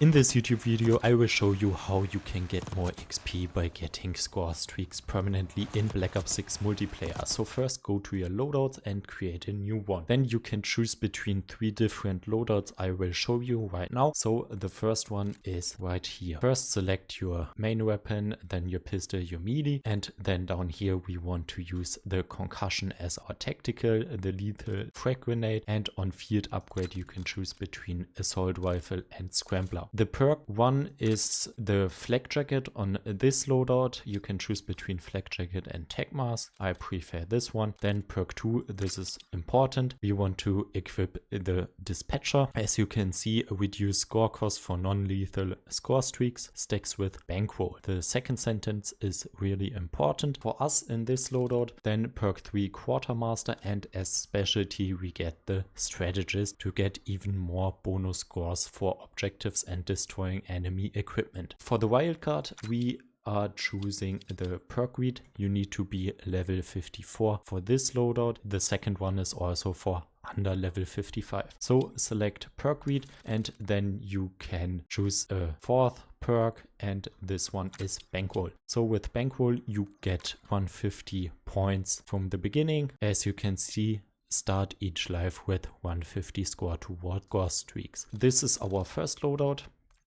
In this YouTube video, I will show you how you can get more XP by getting score streaks permanently in Black Ops 6 multiplayer. So first go to your loadouts and create a new one. Then you can choose between 3 different loadouts I will show you right now. So the first one is right here. First select your main weapon, then your pistol, your melee, and then down here we want to use the concussion as our tactical, the lethal frag grenade, and on field upgrade you can choose between assault rifle and scrambler. The perk one is the flak jacket on this loadout. You can choose between flak jacket and tech mask. I prefer this one. Then perk 2, this is important. We want to equip the dispatcher. As you can see, reduce score cost for non-lethal score streaks, stacks with bankroll. The second sentence is really important for us in this loadout. Then perk 3, quartermaster, and as specialty we get the strategist to get even more bonus scores for objectives and destroying enemy equipment. For the wildcard, we are choosing the perk read. You need to be level 54 for this loadout. The second one is also for under level 55. So select perk read and then you can choose a fourth perk, and this one is bankroll. So with bankroll you get 150 points from the beginning. As you can see, start each life with 150 score toward score streaks. This is our first loadout.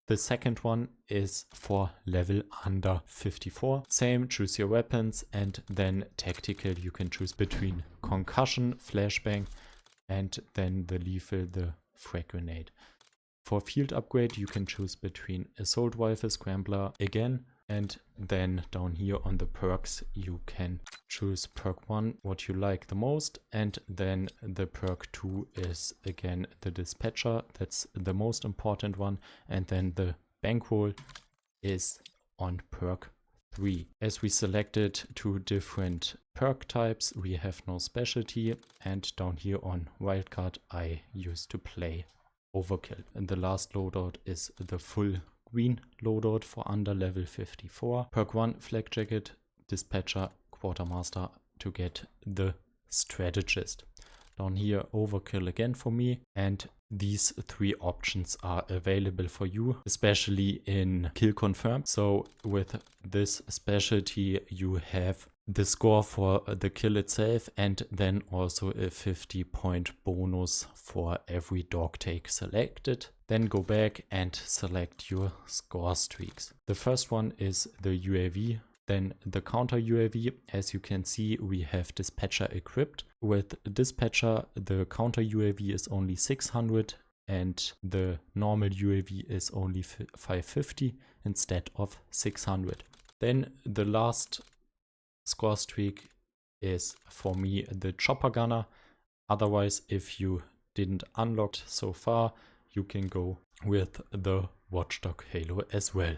The second one is for level under 54. Same, choose your weapons, and then tactical you can choose between concussion, flashbang, and then the lethal, the frag grenade. For field upgrade you can choose between assault rifle, scrambler again, and then down here on the perks you can choose perk 1, what you like the most, and then the perk 2 is again the dispatcher, that's the most important one, and then the bankroll is on perk 3. As we selected 2 different perk types, we have no specialty, and down here on wildcard I used to play overkill. And the last loadout is the full green loadout for under level 54. Perk 1, flak jacket, dispatcher, quartermaster to get the strategist. Down here overkill again for me, and these 3 options are available for you, especially in kill confirm. So with this specialty you have the score for the kill itself, and then also a 50-point bonus for every dog take selected. Then go back and select your score streaks. The first one is the UAV, then the counter UAV. As you can see, we have dispatcher equipped. With dispatcher, the counter UAV is only 600 and the normal UAV is only 550 instead of 600. Then the last score streak is for me the chopper gunner. Otherwise, if you didn't unlock so far, you can go with the watchdog halo as well.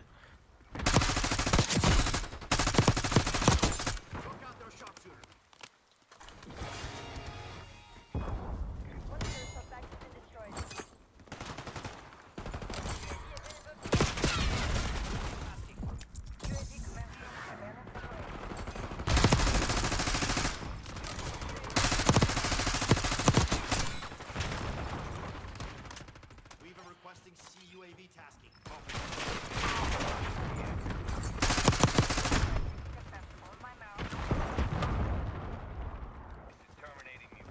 CUAV tasking. Terminating you.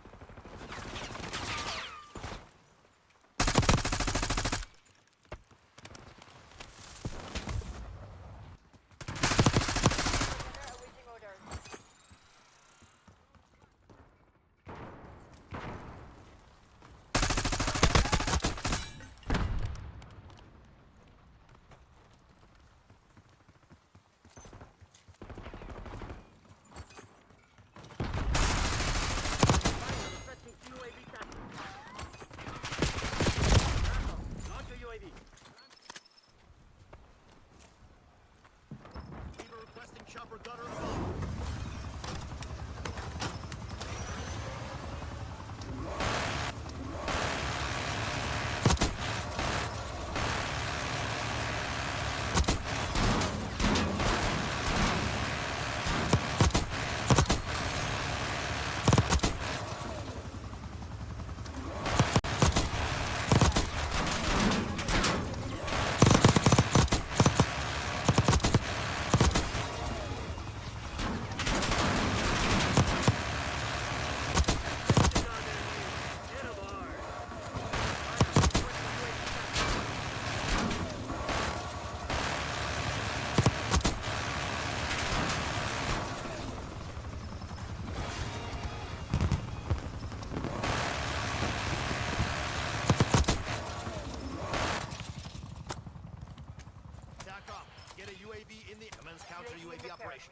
UAV in the commence counter UAV operations.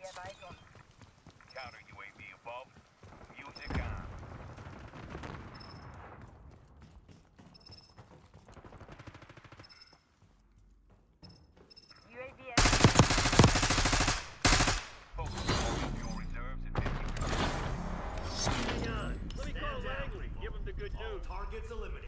Counter UAV above. Music on. Focus all of your reserves and 50 Let me call Langley. Give him the good news. Targets eliminated.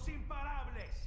imparables.